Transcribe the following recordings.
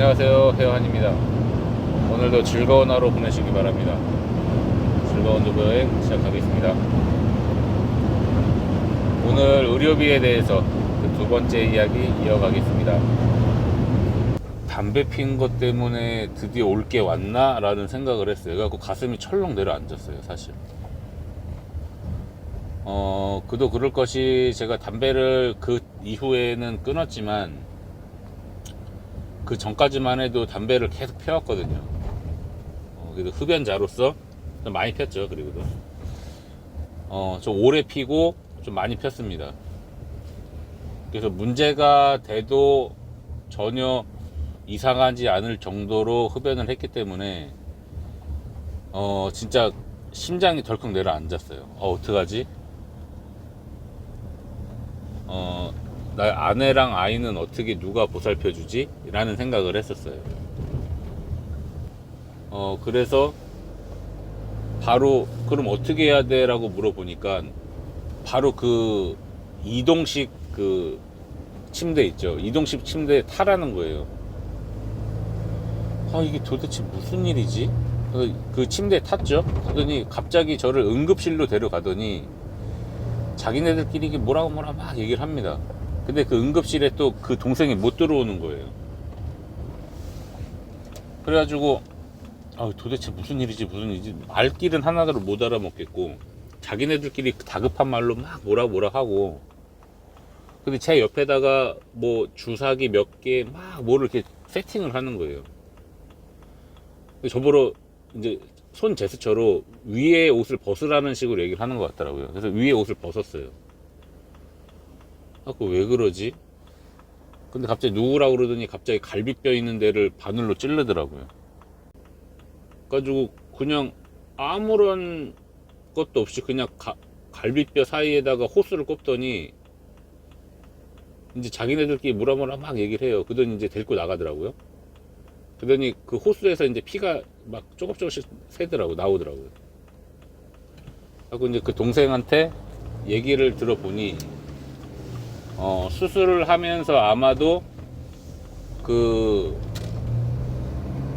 안녕하세요, 혜환입니다. 오늘도 즐거운 하루 보내시기 바랍니다. 즐거운 도보 여행 시작하겠습니다. 오늘 의료비에 대해서 그 두 번째 이야기 이어가겠습니다. 담배 핀 것 때문에 드디어 올 게 왔나? 라는 생각을 했어요. 그래갖고 가슴이 철렁 내려앉았어요, 사실. 그도 그럴 것이 제가 담배를 그 이후에는 끊었지만 그 전까지만 해도 담배를 계속 펴왔거든요. 그래도 흡연자로서 좀 많이 폈죠. 그리고도 좀 오래 피고 좀 많이 폈습니다. 그래서 문제가 돼도 전혀 이상하지 않을 정도로 흡연을 했기 때문에 진짜 심장이 덜컥 내려앉았어요. 어떡하지? 나의 아내랑 아이는 어떻게 누가 보살펴주지? 라는 생각을 했었어요. 그래서 바로 그럼 어떻게 해야 돼? 라고 물어보니까 바로 그 이동식 그 침대 있죠. 이동식 침대에 타라는 거예요. 이게 도대체 무슨 일이지? 그 침대에 탔죠. 그러더니 갑자기 저를 응급실로 데려가더니 자기네들끼리 이게 뭐라고 막 얘기를 합니다. 근데 그 응급실에 또 그 동생이 못 들어오는 거예요. 그래가지고 도대체 무슨 일이지 말귀는 하나도 못 알아먹겠고 자기네들끼리 다급한 말로 막 뭐라 하고, 근데 제 옆에다가 뭐 주사기 몇 개 막 뭐를 이렇게 세팅을 하는 거예요. 저보러 이제 손 제스처로 위에 옷을 벗으라는 식으로 얘기를 하는 것 같더라고요. 그래서 위에 옷을 벗었어요. 그거 왜 그러지? 근데 갑자기 누구라고 그러더니 갑자기 갈비뼈 있는 데를 바늘로 찌르더라고요. 그래가지고 그냥 아무런 것도 없이 그냥 갈비뼈 사이에다가 호스를 꼽더니 이제 자기네들끼리 뭐라 막 얘기를 해요. 그러더니 이제 데리고 나가더라고요. 그러더니 그 호수에서 이제 피가 막 조금씩 나오더라고요. 하고 이제 그 동생한테 얘기를 들어보니 수술을 하면서 아마도 그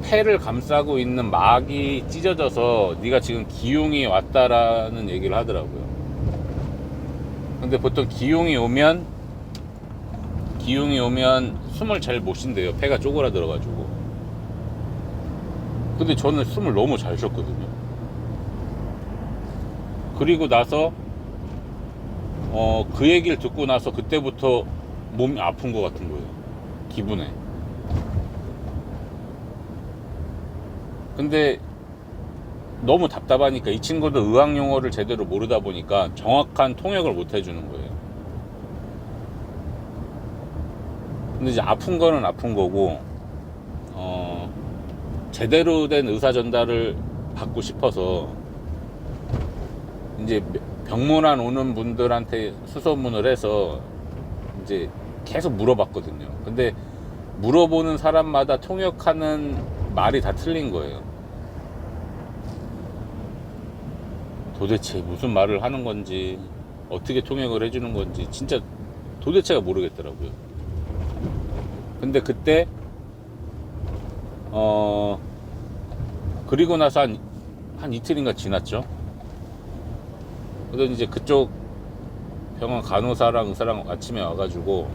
폐를 감싸고 있는 막이 찢어져서 네가 지금 기흉이 왔다라는 얘기를 하더라고요. 근데 보통 기흉이 오면 숨을 잘 못 쉰대요. 폐가 쪼그라들어가지고. 근데 저는 숨을 너무 잘 쉬었거든요. 그리고 나서 그 얘기를 듣고 나서 그때부터 몸이 아픈 것 같은 거예요. 기분에. 근데 너무 답답하니까 이 친구도 의학 용어를 제대로 모르다 보니까 정확한 통역을 못 해주는 거예요. 근데 이제 아픈 거는 아픈 거고 제대로 된 의사 전달을 받고 싶어서 이제 병문안 오는 분들한테 수소문을 해서 이제 계속 물어봤거든요. 근데 물어보는 사람마다 통역하는 말이 다 틀린 거예요. 도대체 무슨 말을 하는 건지, 어떻게 통역을 해주는 건지 진짜 도대체가 모르겠더라고요. 근데 그때 그리고 나서 한 이틀인가 지났죠. 그래서 이제 그쪽 병원 간호사랑 의사랑 아침에 와가지고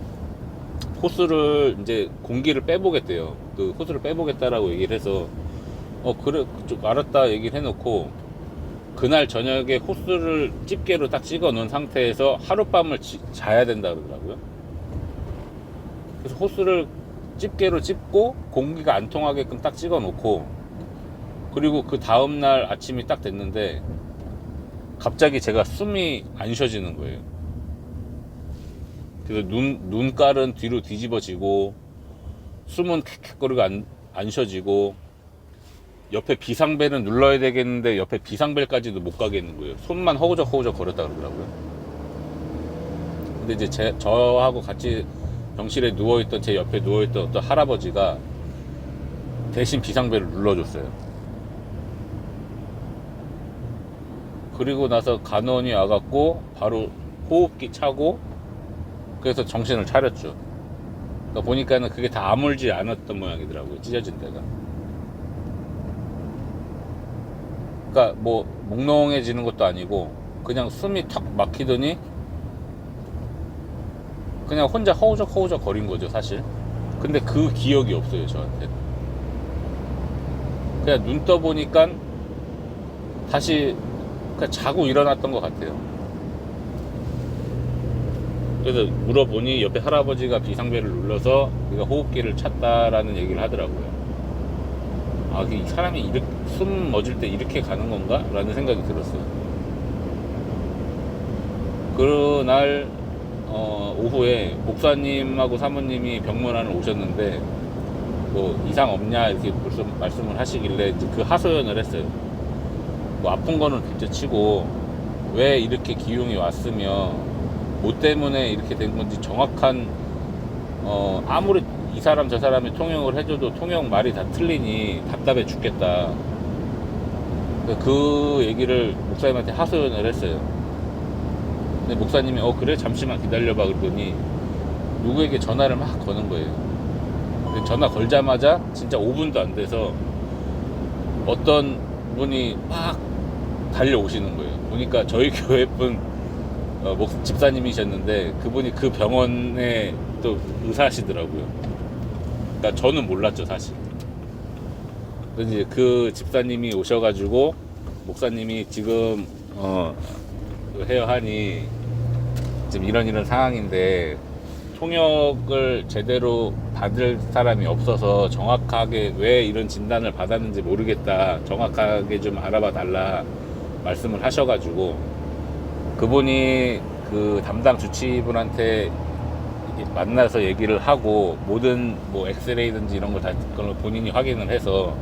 호스를 이제 공기를 빼보겠대요. 그 호스를 빼보겠다라고 얘기를 해서 그래 좀 알았다 얘기를 해놓고 그날 저녁에 호스를 집게로 딱 찍어 놓은 상태에서 하룻밤을 자야 된다 그러더라고요. 그래서 호스를 집게로 찝고 공기가 안 통하게끔 딱 찍어 놓고, 그리고 그 다음날 아침이 딱 됐는데 갑자기 제가 숨이 안 쉬어지는 거예요. 그래서 눈깔은 뒤로 뒤집어지고 숨은 캑캑거리고 안 쉬어지고, 옆에 비상벨은 눌러야 되겠는데 옆에 비상벨까지도 못 가겠는 거예요. 손만 허우적허우적 거렸다 그러더라고요. 근데 이제 저하고 같이 병실에 누워있던, 제 옆에 누워있던 어떤 할아버지가 대신 비상벨을 눌러줬어요. 그리고 나서 간호원이 와갖고 바로 호흡기 차고, 그래서 정신을 차렸죠. 그러니까 보니까는 그게 다 아물지 않았던 모양이더라고요. 찢어진 데가. 그러니까 뭐 몽롱해지는 것도 아니고 그냥 숨이 탁 막히더니 그냥 혼자 허우적 거린 거죠, 사실. 근데 그 기억이 없어요, 저한테. 그냥 눈 떠보니까 다시 그냥 자고 일어났던 것 같아요. 그래서 물어보니 옆에 할아버지가 비상벨을 눌러서 내가 호흡기를 찾다라는 얘기를 하더라고요. 아, 이 사람이 이렇게 숨 멎을 때 이렇게 가는 건가? 라는 생각이 들었어요. 그날 오후에 목사님하고 사모님이 병문안을 오셨는데 뭐 이상 없냐 이렇게 말씀을 하시길래 이제 그 하소연을 했어요. 뭐 아픈 거는 둘째 치고 왜 이렇게 기흉이 왔으며 뭐 때문에 이렇게 된 건지 정확한 아무리 이 사람 저 사람이 통역을 해줘도 통역 말이 다 틀리니 답답해 죽겠다. 그 얘기를 목사님한테 하소연을 했어요. 근데 목사님이 그래 잠시만 기다려봐 그러더니 누구에게 전화를 막 거는 거예요. 근데 전화 걸자마자 진짜 5분도 안 돼서 어떤 분이 막 달려오시는 거예요. 보니까 저희 교회 분 집사님이셨는데 그분이 그 병원에 또 의사시더라고요. 그러니까 저는 몰랐죠, 사실. 그래서 이제 그 집사님이 오셔가지고 목사님이 지금 헤어하니 지금 이런 상황인데 통역을 제대로 받을 사람이 없어서 정확하게 왜 이런 진단을 받았는지 모르겠다, 정확하게 좀 알아봐 달라 말씀을 하셔가지고 그분이 그 담당 주치의분한테 만나서 얘기를 하고 모든 뭐 엑스레이든지 이런 걸 다 본인이 확인을 해서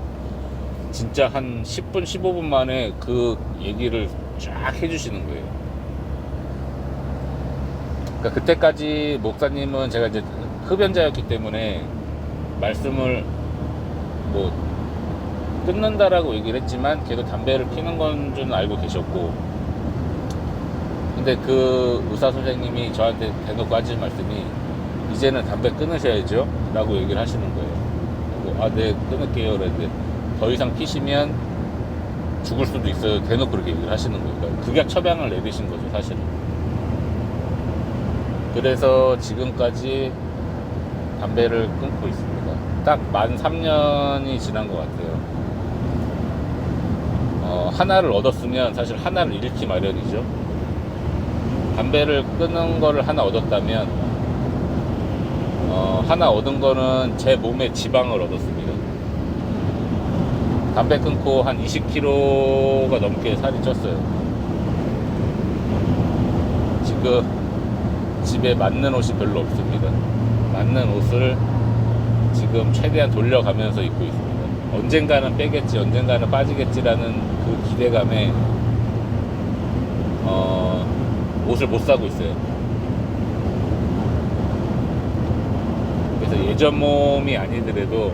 진짜 한 10분 15분 만에 그 얘기를 쫙 해주시는 거예요. 그러니까 그때까지 목사님은 제가 이제 흡연자였기 때문에 말씀을 뭐 끊는다라고 얘기를 했지만 걔도 담배를 피는 건 줄 알고 계셨고, 근데 그 의사 선생님이 저한테 대놓고 하신 말씀이 이제는 담배 끊으셔야죠 라고 얘기를 하시는 거예요. 네 끊을게요 그랬는데 더 이상 피시면 죽을 수도 있어요, 대놓고 그렇게 얘기를 하시는 거예요. 그러니까 극약 처방을 내리신 거죠, 사실은. 그래서 지금까지 담배를 끊고 있습니다. 딱 만 3년이 지난 것 같아요. 하나를 얻었으면 사실 하나를 잃기 마련이죠. 담배를 끊은 거를 하나 얻었다면 하나 얻은 거는 제 몸의 지방을 얻었습니다. 담배 끊고 한 20kg가 넘게 살이 쪘어요. 지금 집에 맞는 옷이 별로 없습니다. 맞는 옷을 지금 최대한 돌려가면서 입고 있습니다. 언젠가는 빼겠지, 언젠가는 빠지겠지라는 그 기대감에 옷을 못 사고 있어요. 그래서 예전 몸이 아니더라도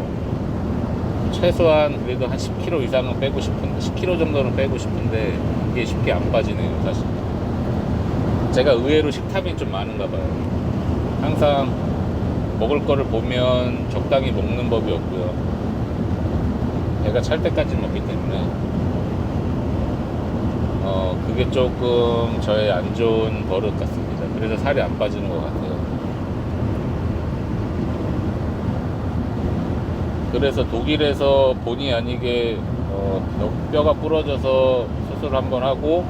최소한 그래도 한 10kg 이상은 빼고 싶은데, 10kg 정도는 빼고 싶은데 이게 쉽게 안 빠지네요, 사실. 제가 의외로 식탐이 좀 많은가 봐요. 항상 먹을 거를 보면 적당히 먹는 법이 없고요. 배가 찰 때까지 먹기 때문에 그게 조금 저의 안 좋은 버릇 같습니다. 그래서 살이 안 빠지는 것 같아요. 그래서 독일에서 본의 아니게 뼈가 부러져서 수술 한번 하고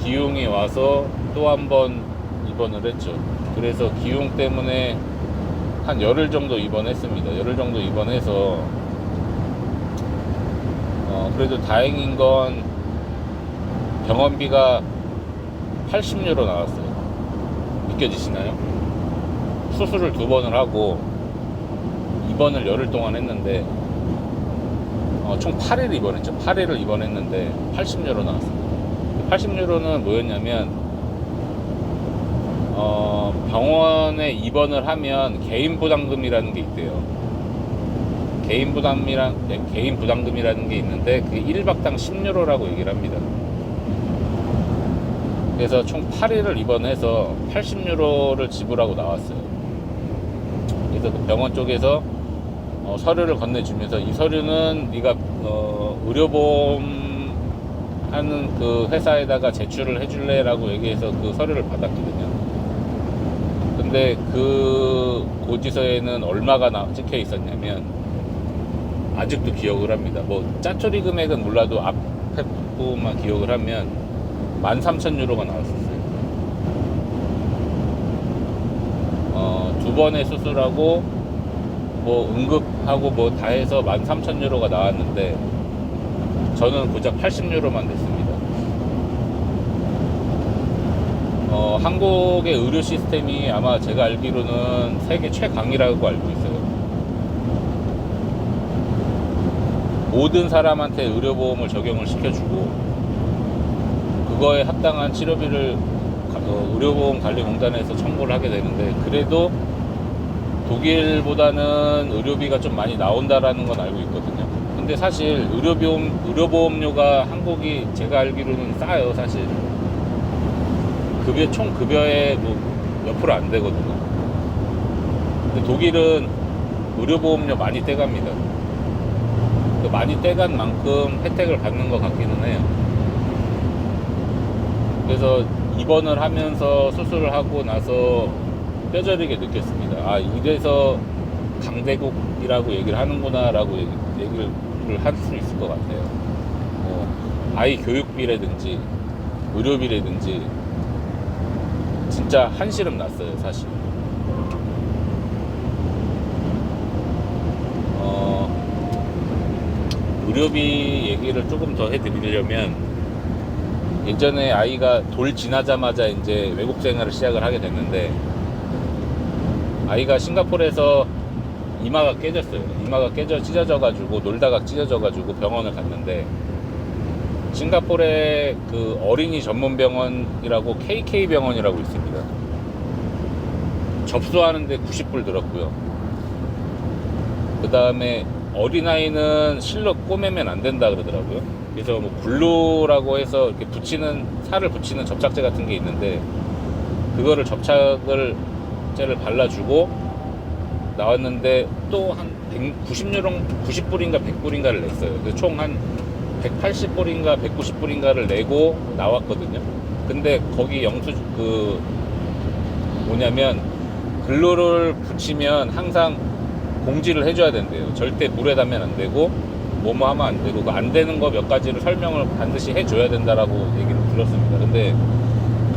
기흉이 와서 또 한번 입원을 했죠. 그래서 기흉 때문에 한 열흘 정도 입원했습니다. 열흘 정도 입원해서 그래도 다행인 건 병원비가 80유로 나왔어요. 믿겨지시나요? 수술을 2번을 하고 입원을 열흘 동안 했는데 총 8일 입원했죠. 8일을 입원했는데 80유로 나왔습니다. 80유로는 뭐였냐면 병원에 입원을 하면 개인 부담금이라는 게 있대요. 개인 부담금이라는 게 있는데 그게 1박당 10유로라고 얘기를 합니다. 그래서 총 8일을 입원해서 80유로를 지불하고 나왔어요. 그래서 그 병원 쪽에서 서류를 건네주면서 이 서류는 네가 의료보험 하는 그 회사에다가 제출을 해줄래? 라고 얘기해서 그 서류를 받았거든요. 근데 그 고지서에는 얼마가 찍혀 있었냐면, 아직도 기억을 합니다. 뭐 짜투리 금액은 몰라도 앞에 부분만 기억을 하면 13,000유로가 나왔었어요. 두 번의 수술하고 뭐 응급하고 뭐 다 해서 13,000유로가 나왔는데 저는 고작 80유로만 냈습니다. 한국의 의료 시스템이 아마 제가 알기로는 세계 최강이라고 알고 있어요. 모든 사람한테 의료보험을 적용을 시켜주고 그거에 합당한 치료비를 의료보험관리공단에서 청구를 하게 되는데, 그래도 독일보다는 의료비가 좀 많이 나온다라는 건 알고 있거든요. 근데 사실 의료보험료가 한국이 제가 알기로는 싸요. 사실 총 급여의 뭐 몇 프로 안 되거든요. 근데 독일은 의료보험료 많이 떼갑니다. 많이 떼간 만큼 혜택을 받는 것 같기는 해요. 그래서 입원을 하면서 수술을 하고 나서 뼈저리게 느꼈습니다. 아, 이래서 강대국이라고 얘기를 하는구나 라고 얘기를 할 수 있을 것 같아요. 아이 교육비라든지 의료비라든지 진짜 한시름 났어요, 사실. 의료비 얘기를 조금 더 해드리려면, 예전에 아이가 돌 지나자마자 이제 외국 생활을 시작을 하게 됐는데, 아이가 싱가포르에서 이마가 깨졌어요. 이마가 찢어져가지고 놀다가 찢어져가지고 병원을 갔는데, 싱가포르에 그 어린이 전문 병원이라고 KK 병원이라고 있습니다. 접수하는데 90불 들었고요. 그 다음에 어린아이는 실로 꼬매면 안 된다 그러더라고요. 그래서 뭐 글루라고 해서 이렇게 살을 붙이는 접착제 같은 게 있는데, 그거를 접착제를 발라주고 나왔는데 또 한 90불인가 100불인가를 냈어요. 그래서 총 한 180불인가 190불인가를 내고 나왔거든요. 근데 거기 뭐냐면 글루를 붙이면 항상 공지를 해줘야 된대요. 절대 물에 닿으면 안 되고 뭐뭐 하면 안 되고, 그 안 되는 거 몇 가지를 설명을 반드시 해줘야 된다라고 얘기를 들었습니다. 근데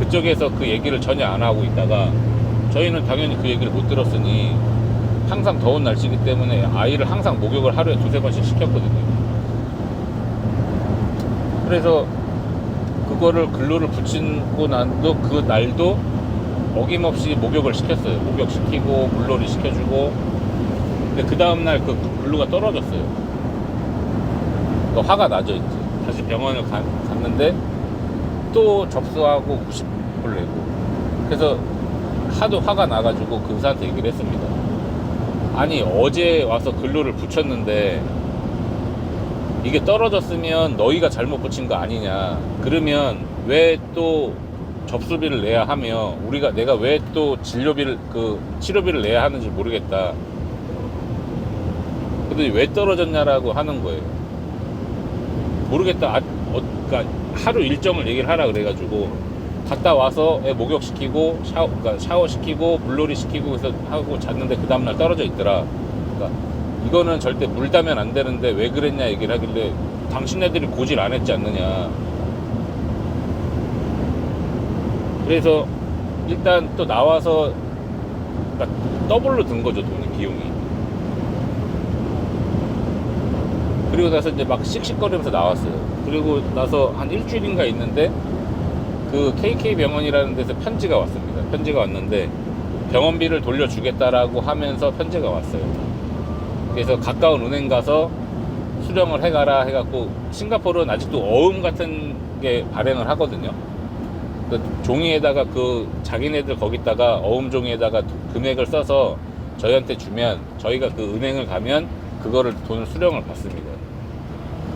그쪽에서 그 얘기를 전혀 안 하고 있다가 저희는 당연히 그 얘기를 못 들었으니 항상 더운 날씨이기 때문에 아이를 항상 목욕을 하루에 2-3번씩 시켰거든요. 그래서 그거를 글루를 붙이고 난도 그 날도 어김없이 목욕을 시켰어요. 목욕시키고 물놀이 시켜주고. 근데 그 다음날 그 글루가 떨어졌어요. 화가 나죠. 이제 다시 병원을 갔는데 또 접수하고 90불 내고. 그래서 하도 화가 나가지고 그 의사한테 얘기를 했습니다. 아니, 어제 와서 글루를 붙였는데 이게 떨어졌으면 너희가 잘못 붙인 거 아니냐. 그러면 왜 또 접수비를 내야 하며 내가 왜 또 치료비를 내야 하는지 모르겠다. 근데 왜 떨어졌냐라고 하는 거예요. 모르겠다. 그러니까 하루 일정을 얘기를 하라 그래가지고 갔다 와서 애 목욕시키고 샤워시키고 물놀이 시키고 해서 하고 잤는데 그 다음날 떨어져 있더라. 그러니까 이거는 절대 물 닿으면 안 되는데 왜 그랬냐 얘기를 하길래, 당신네들이 고질 안 했지 않느냐. 그래서 일단 또 나와서 그러니까 더블로 든 거죠, 돈이, 비용이. 그리고 나서 이제 막 씩씩거리면서 나왔어요. 그리고 나서 한 일주일인가 있는데 그 KK 병원이라는 데서 편지가 왔습니다. 편지가 왔는데 병원비를 돌려주겠다라고 하면서 편지가 왔어요. 그래서 가까운 은행 가서 수령을 해가라 해갖고, 싱가포르는 아직도 어음 같은 게 발행을 하거든요. 그 종이에다가 자기네들 거기다가 어음 종이에다가 금액을 써서 저희한테 주면 저희가 그 은행을 가면 그거를 돈을 수령을 받습니다.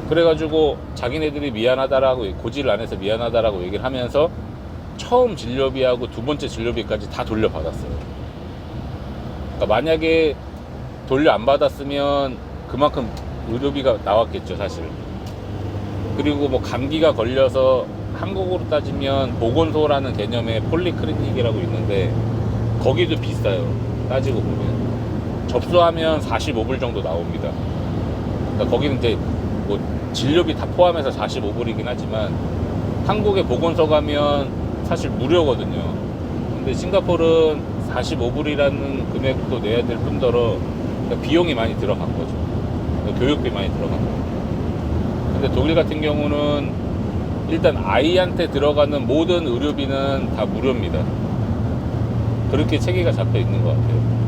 그래가지고 자기네들이 미안하다라고, 고지를 안 해서 미안하다라고 얘기를 하면서 처음 진료비하고 두 번째 진료비까지 다 돌려받았어요. 그러니까 만약에 돌려 안 받았으면 그만큼 의료비가 나왔겠죠, 사실. 그리고 뭐 감기가 걸려서 한국으로 따지면 보건소라는 개념의 폴리클리닉이라고 있는데 거기도 비싸요, 따지고 보면. 접수하면 45불 정도 나옵니다. 그러니까 거기는 이제 뭐 진료비 다 포함해서 45불이긴 하지만 한국에 보건소 가면 사실 무료거든요. 근데 싱가포르는 45불이라는 금액도 내야 될 뿐더러 그러니까 비용이 많이 들어간 거죠. 그러니까 교육비 많이 들어간 거죠. 근데 독일 같은 경우는 일단 아이한테 들어가는 모든 의료비는 다 무료입니다. 그렇게 체계가 잡혀 있는 것 같아요.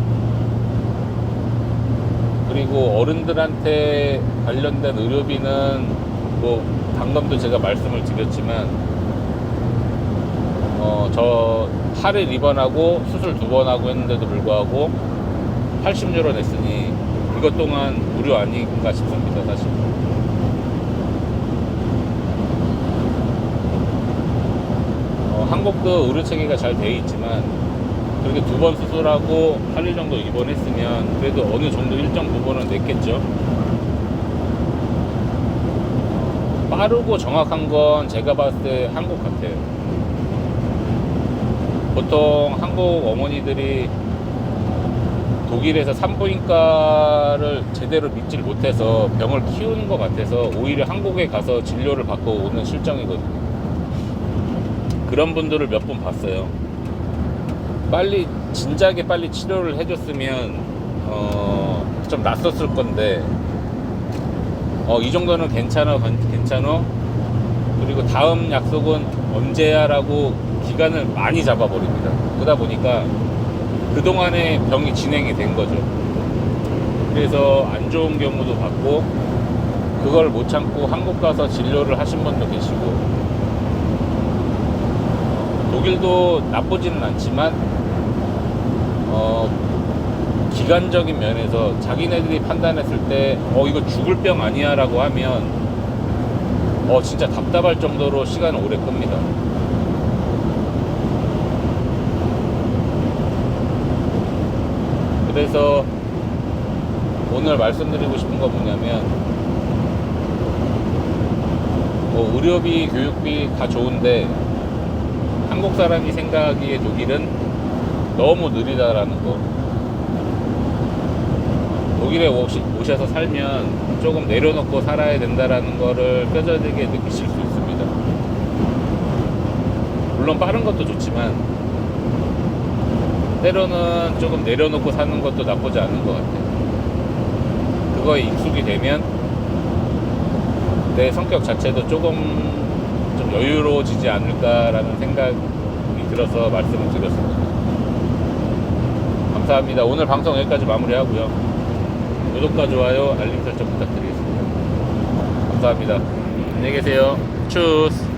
그리고 어른들한테 관련된 의료비는 뭐 방금도 제가 말씀을 드렸지만 저 팔을 입원하고 수술 2번 하고 했는데도 불구하고 80유로 냈으니 이것 또한 무료 아닌가 싶습니다, 사실. 한국도 의료 체계가 잘 돼 있지만 그렇게 2번 수술하고 8일 정도 입원했으면 그래도 어느 정도 일정 부분은 냈겠죠. 빠르고 정확한 건 제가 봤을 때 한국 같아요. 보통 한국 어머니들이 독일에서 산부인과를 제대로 믿질 못해서 병을 키우는 것 같아서 오히려 한국에 가서 진료를 받고 오는 실정이거든요. 그런 분들을 몇 분 봤어요. 진작에 빨리 치료를 해줬으면 좀 낫었을 건데 이 정도는 괜찮아. 그리고 다음 약속은 언제야 라고 기간을 많이 잡아버립니다. 그러다 보니까 그동안에 병이 진행이 된 거죠. 그래서 안 좋은 경우도 봤고 그걸 못 참고 한국 가서 진료를 하신 분도 계시고 독일도 나쁘지는 않지만 기간적인 면에서 자기네들이 판단했을 때 이거 죽을 병 아니야 라고 하면 진짜 답답할 정도로 시간을 오래 끕니다. 그래서 오늘 말씀드리고 싶은 건 뭐냐면 의료비, 교육비 다 좋은데 한국 사람이 생각하기에 독일은 너무 느리다라는 거. 독일에 오셔서 살면 조금 내려놓고 살아야 된다라는 거를 뼈저리게 느끼실 수 있습니다. 물론 빠른 것도 좋지만 때로는 조금 내려놓고 사는 것도 나쁘지 않은 것 같아요. 그거에 익숙이 되면 내 성격 자체도 조금 좀 여유로워지지 않을까라는 생각이 들어서 말씀을 드렸습니다. 감사합니다. 오늘 방송 여기까지 마무리하고요. 구독과 좋아요, 알림 설정 부탁드리겠습니다. 감사합니다. 안녕히 계세요. 추스.